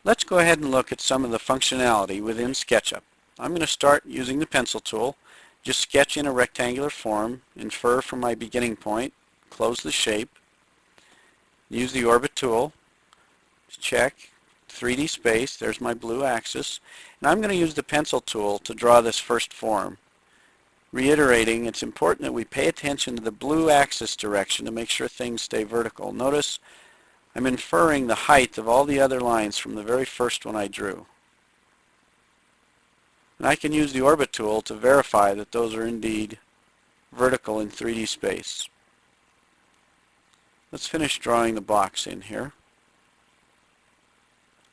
Let's go ahead and look at some of the functionality within SketchUp. I'm going to start using the pencil tool. Just sketch in a rectangular form, infer from my beginning point, close the shape, use the orbit tool, check 3D space, there's my blue axis, and I'm going to use the pencil tool to draw this first form. Reiterating, it's important that we pay attention to the blue axis direction to make sure things stay vertical. Notice I'm inferring the height of all the other lines from the very first one I drew. And I can use the orbit tool to verify that those are indeed vertical in 3D space. Let's finish drawing the box in here.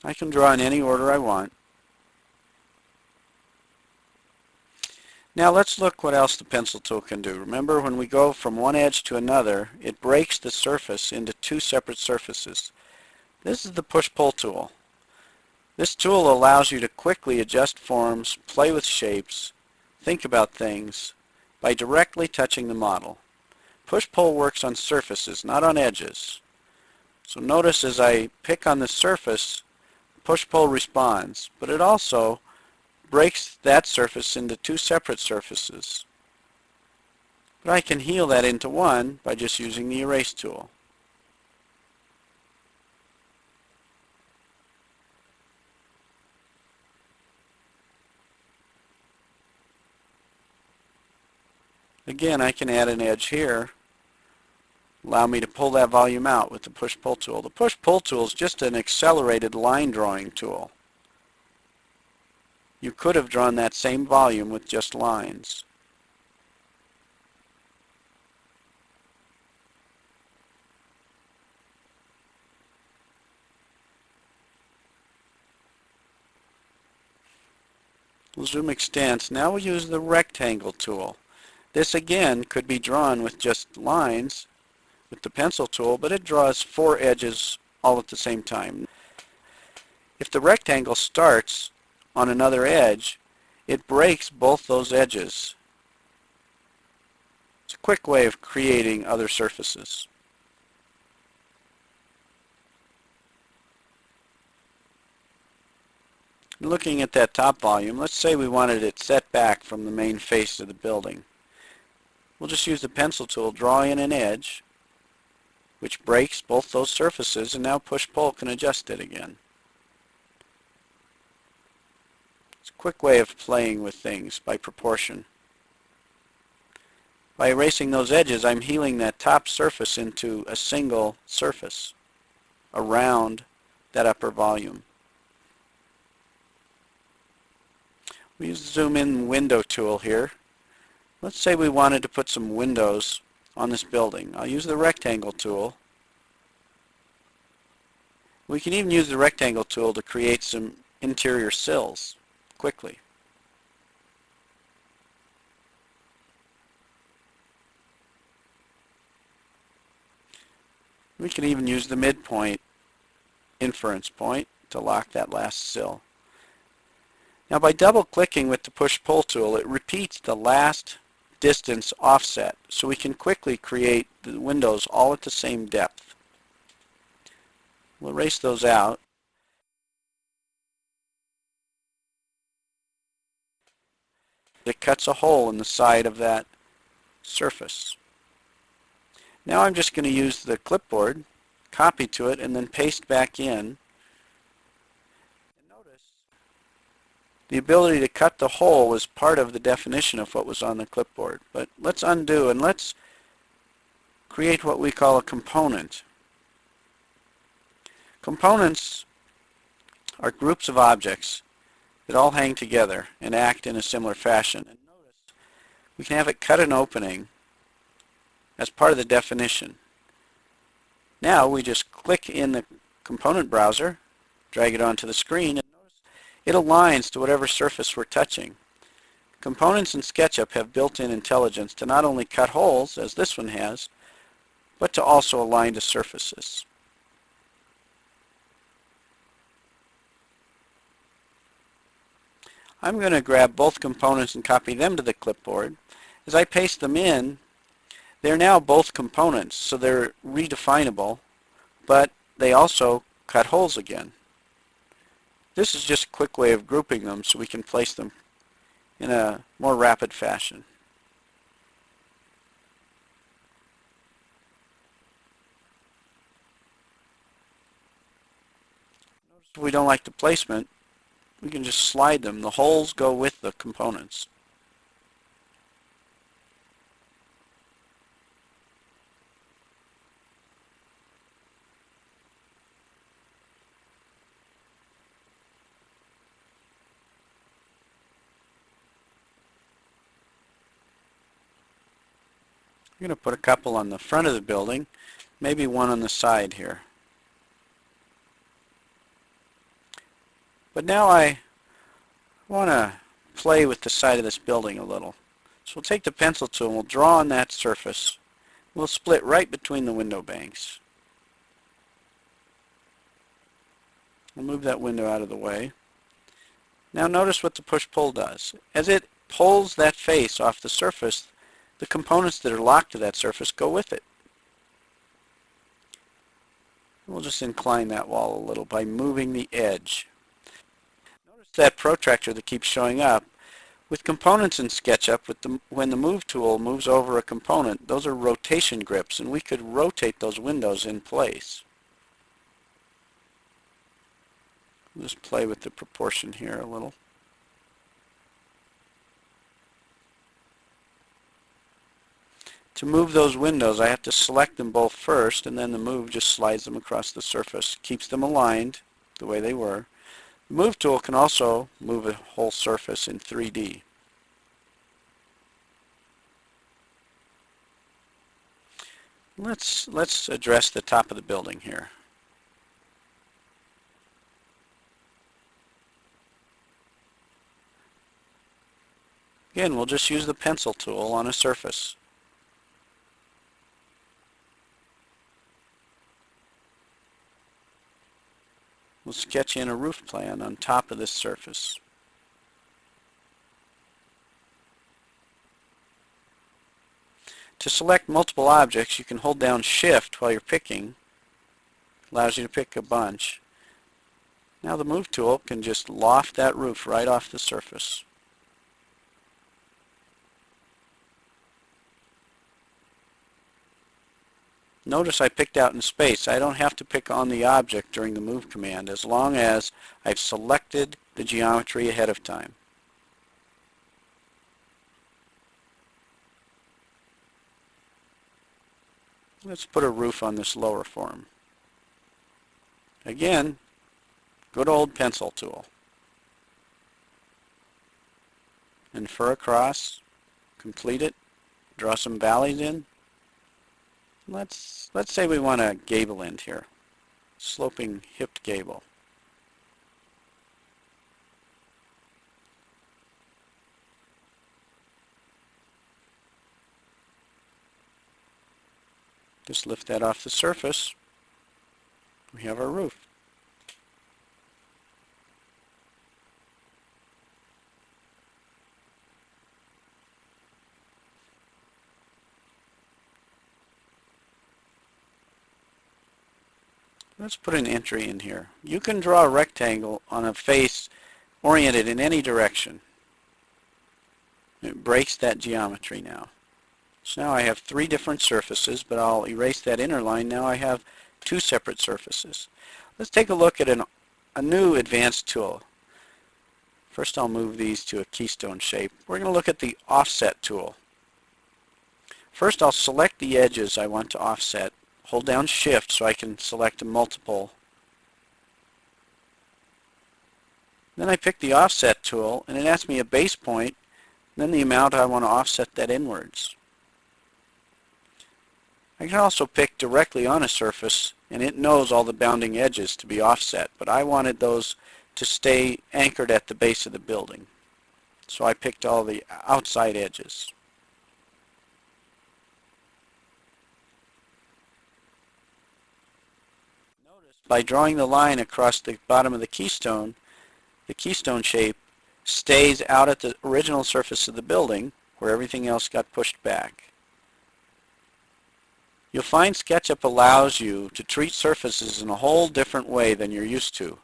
I can draw in any order I want. Now let's look what else the pencil tool can do. Remember, when we go from one edge to another, it breaks the surface into two separate surfaces. This is the push-pull tool. This tool allows you to quickly adjust forms, play with shapes, think about things by directly touching the model. Push-pull works on surfaces, not on edges. So notice as I pick on the surface, push-pull responds, but it also breaks that surface into two separate surfaces. But I can heal that into one by just using the erase tool. Again, I can add an edge here, allow me to pull that volume out with the push-pull tool. The push-pull tool is just an accelerated line drawing tool. You could have drawn that same volume with just lines. We'll zoom extents. Now we'll use the rectangle tool. This again could be drawn with just lines with the pencil tool, but it draws four edges all at the same time. If the rectangle starts on another edge, it breaks both those edges. It's a quick way of creating other surfaces. Looking at that top volume, let's say we wanted it set back from the main face of the building. We'll just use the pencil tool, draw in an edge, which breaks both those surfaces, and now push-pull can adjust it again. It's a quick way of playing with things by proportion. By erasing those edges, I'm healing that top surface into a single surface around that upper volume. We use the zoom in window tool here. Let's say we wanted to put some windows on this building. I'll use the rectangle tool. We can even use the rectangle tool to create some interior sills quickly. We can even use the midpoint inference point to lock that last sill. Now by double-clicking with the push-pull tool, it repeats the last distance offset, so we can quickly create the windows all at the same depth. We'll erase those out. It cuts a hole in the side of that surface. Now I'm just going to use the clipboard, copy to it, and then paste back in. The ability to cut the hole is part of the definition of what was on the clipboard. But let's undo and let's create what we call a component. Components are groups of objects that all hang together and act in a similar fashion. And notice we can have it cut an opening as part of the definition. Now we just click in the component browser, drag it onto the screen, it aligns to whatever surface we're touching. Components in SketchUp have built-in intelligence to not only cut holes, as this one has, but to also align to surfaces. I'm going to grab both components and copy them to the clipboard. As I paste them in, they're now both components, so they're redefinable, but they also cut holes again. This is just a quick way of grouping them so we can place them in a more rapid fashion. Notice if we don't like the placement, we can just slide them. The holes go with the components. I'm going to put a couple on the front of the building, maybe one on the side here. But now I want to play with the side of this building a little. So we'll take the pencil tool and we'll draw on that surface. We'll split right between the window banks. We'll move that window out of the way. Now notice what the push-pull does. As it pulls that face off the surface, the components that are locked to that surface go with it. We'll just incline that wall a little by moving the edge. Notice that protractor that keeps showing up. With components in SketchUp, when the Move tool moves over a component, those are rotation grips, and we could rotate those windows in place. We'll just play with the proportion here a little. To move those windows, I have to select them both first, and then the Move just slides them across the surface, keeps them aligned the way they were. The Move tool can also move a whole surface in 3D. Let's address the top of the building here. Again, we'll just use the pencil tool on a surface. We'll sketch in a roof plan on top of this surface. To select multiple objects, you can hold down Shift while you're picking. Allows you to pick a bunch. Now the Move tool can just loft that roof right off the surface. Notice I picked out in space. I don't have to pick on the object during the Move command as long as I've selected the geometry ahead of time. Let's put a roof on this lower form. Again, good old pencil tool. Infer across, complete it, draw some valleys in. Let's say we want a gable end here, sloping hipped gable. Just lift that off the surface. We have our roof. Let's put an entry in here. You can draw a rectangle on a face oriented in any direction. It breaks that geometry now. So now I have 3 different surfaces, but I'll erase that inner line. Now I have 2 separate surfaces. Let's take a look at a new advanced tool. First I'll move these to a keystone shape. We're going to look at the Offset tool. First I'll select the edges I want to offset. Hold down Shift so I can select a multiple. Then I pick the Offset tool, and it asks me a base point, then the amount I want to offset that inwards. I can also pick directly on a surface, and it knows all the bounding edges to be offset, but I wanted those to stay anchored at the base of the building. So I picked all the outside edges. By drawing the line across the bottom of the keystone shape stays out at the original surface of the building where everything else got pushed back. You'll find SketchUp allows you to treat surfaces in a whole different way than you're used to.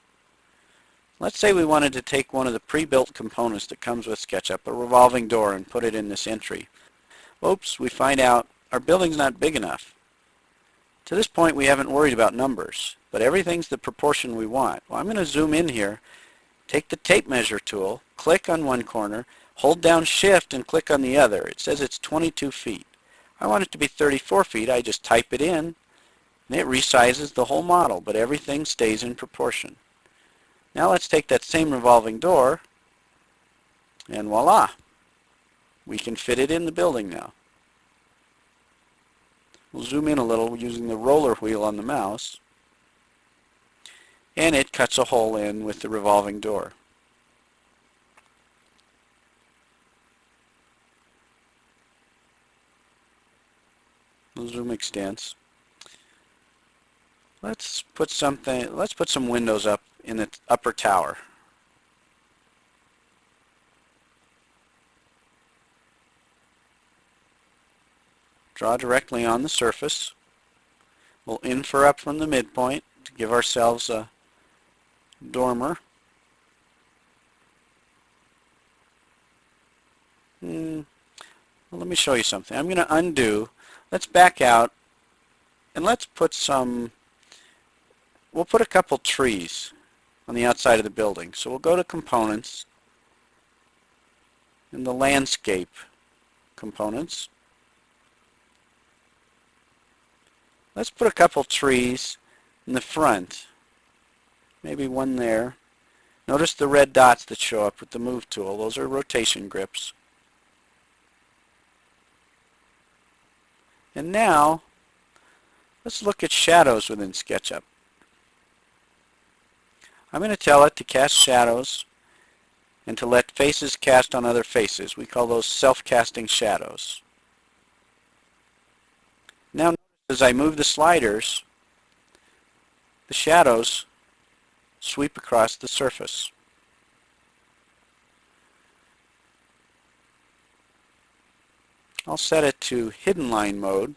Let's say we wanted to take one of the pre-built components that comes with SketchUp, a revolving door, and put it in this entry. Oops, we find out our building's not big enough. To this point we haven't worried about numbers, but everything's the proportion we want. Well, I'm going to zoom in here, take the tape measure tool, click on one corner, hold down shift and click on the other. It says it's 22 feet. I want it to be 34 feet. I just type it in and it resizes the whole model, but everything stays in proportion. Now let's take that same revolving door and voila, we can fit it in the building now. We'll zoom in a little using the roller wheel on the mouse, and it cuts a hole in with the revolving door. The zoom extends. Let's put some windows up in the upper tower. Draw directly on the surface. We'll infer up from the midpoint to give ourselves a dormer. Well, let me show you something. I'm going to undo. Let's back out and let's put we'll put a couple trees on the outside of the building. So we'll go to Components and the Landscape components. Let's put a couple trees in the front. Maybe one there. Notice the red dots that show up with the Move tool. Those are rotation grips. And now, let's look at shadows within SketchUp. I'm going to tell it to cast shadows and to let faces cast on other faces. We call those self-casting shadows. Now, as I move the sliders, the shadows sweep across the surface. I'll set it to hidden line mode.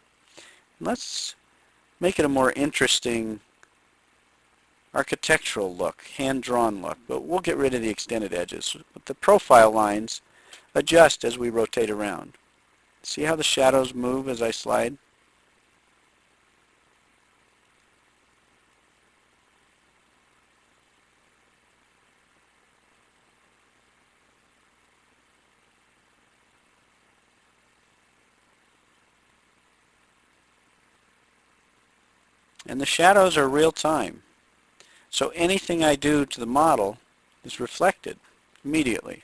Let's make it a more interesting architectural look, hand-drawn look, but we'll get rid of the extended edges. But the profile lines adjust as we rotate around. See how the shadows move as I slide? And the shadows are real time. So anything I do to the model is reflected immediately.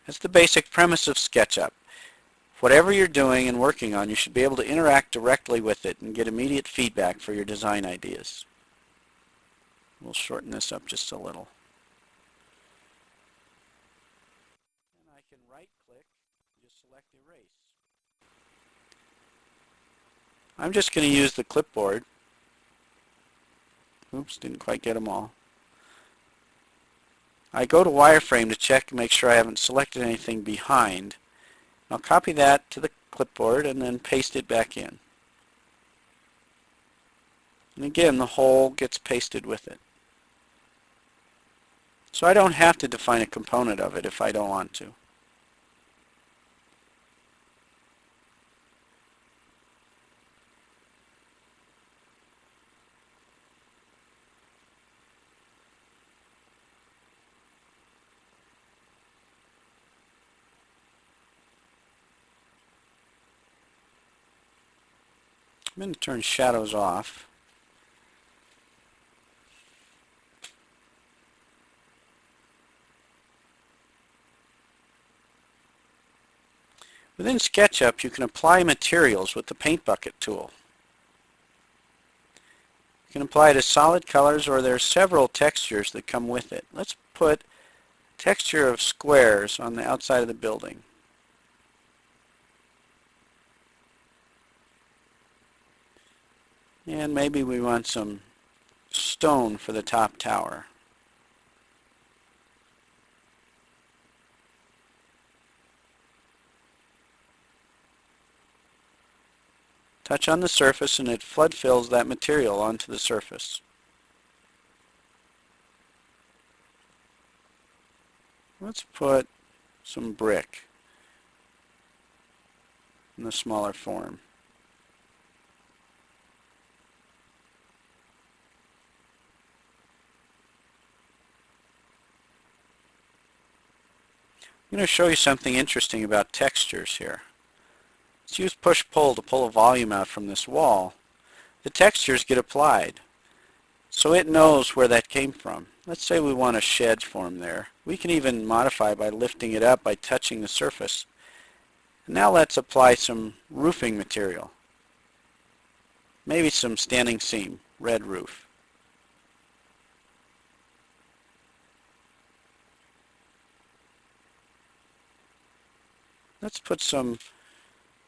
That's the basic premise of SketchUp. Whatever you're doing and working on, you should be able to interact directly with it and get immediate feedback for your design ideas. We'll shorten this up just a little. And I can right-click and just select Erase. I'm just going to use the clipboard. Oops, didn't quite get them all. I go to wireframe to check and make sure I haven't selected anything behind. I'll copy that to the clipboard and then paste it back in. And again, the whole gets pasted with it. So I don't have to define a component of it if I don't want to. I'm going to turn shadows off. Within SketchUp, you can apply materials with the Paint Bucket tool. You can apply it to solid colors, or there are several textures that come with it. Let's put texture of squares on the outside of the building. And maybe we want some stone for the top tower. Touch on the surface and it flood fills that material onto the surface. Let's put some brick in the smaller form. I'm going to show you something interesting about textures here. Let's use push-pull to pull a volume out from this wall. The textures get applied, so it knows where that came from. Let's say we want a shed form there. We can even modify by lifting it up by touching the surface. Now let's apply some roofing material. Maybe some standing seam, red roof. Let's put some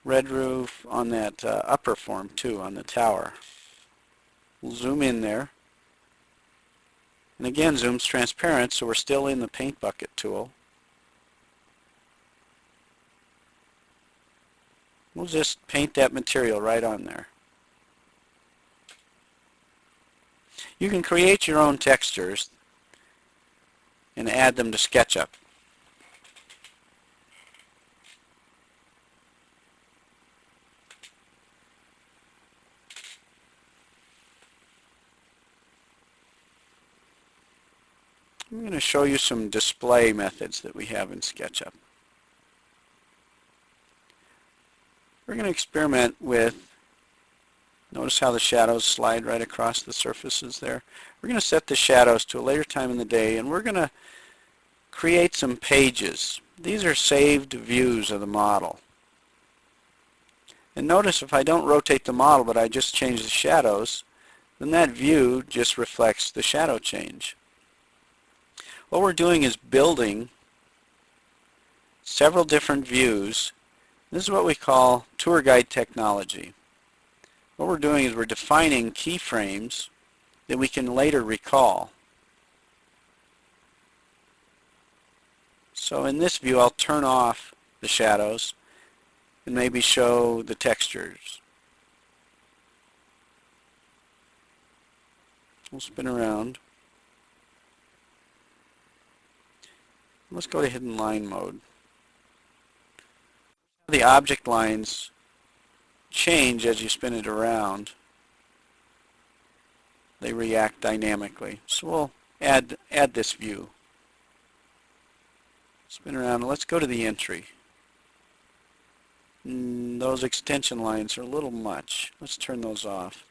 red roof on that upper form too, on the tower. We'll zoom in there. And again, zoom's transparent, so we're still in the paint bucket tool. We'll just paint that material right on there. You can create your own textures and add them to SketchUp. I'm going to show you some display methods that we have in SketchUp. We're going to experiment with, notice how the shadows slide right across the surfaces there. We're going to set the shadows to a later time in the day, and we're going to create some pages. These are saved views of the model. And notice if I don't rotate the model, but I just change the shadows, then that view just reflects the shadow change. What we're doing is building several different views. This is what we call tour guide technology. What we're doing is we're defining keyframes that we can later recall. So in this view, I'll turn off the shadows and maybe show the textures. We'll spin around. Let's go to hidden line mode. The object lines change as you spin it around. They react dynamically. So we'll add this view. Spin around and let's go to the entry. Those extension lines are a little much. Let's turn those off.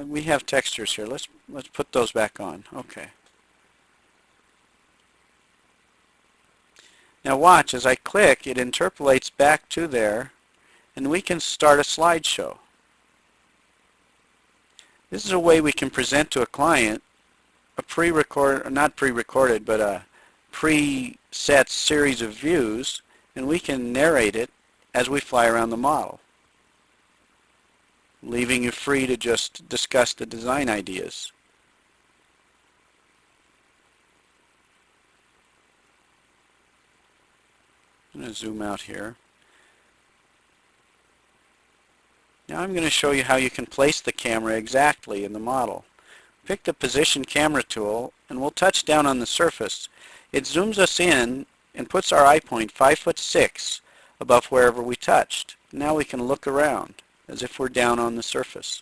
We have textures here. Let's put those back on. Okay. Now watch, as I click, it interpolates back to there, and we can start a slideshow. This is a way we can present to a client a not pre-recorded, but a preset series of views, and we can narrate it as we fly around the model, leaving you free to just discuss the design ideas. I'm going to zoom out here. Now I'm going to show you how you can place the camera exactly in the model. Pick the position camera tool and we'll touch down on the surface. It zooms us in and puts our eye point 5'6" above wherever we touched. Now we can look around as if we're down on the surface.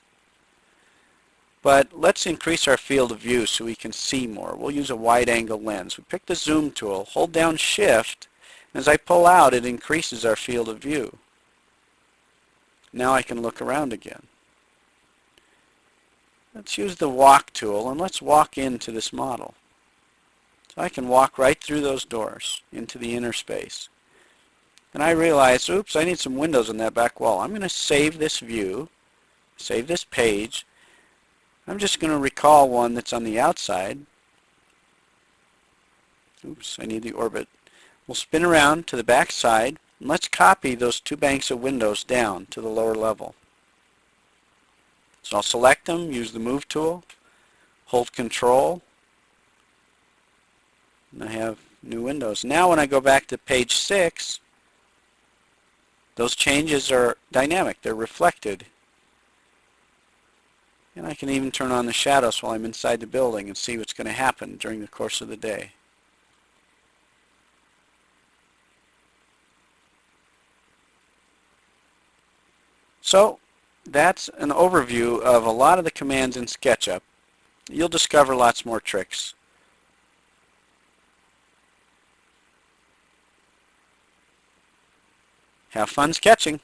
But let's increase our field of view so we can see more. We'll use a wide angle lens. We pick the zoom tool, hold down shift, and as I pull out it increases our field of view. Now I can look around again. Let's use the walk tool and let's walk into this model. So I can walk right through those doors into the inner space. And I realize, oops, I need some windows on that back wall. I'm going to save this view, save this page. I'm just going to recall one that's on the outside. Oops, I need the orbit. We'll spin around to the back side, and let's copy those two banks of windows down to the lower level. So I'll select them, use the Move tool, hold Control, and I have new windows. Now when I go back to page 6, those changes are dynamic. They're reflected And I can even turn on the shadows while I'm inside the building and see what's going to happen during the course of the day. So that's an overview of a lot of the commands in SketchUp. You'll discover lots more tricks. Have fun sketching!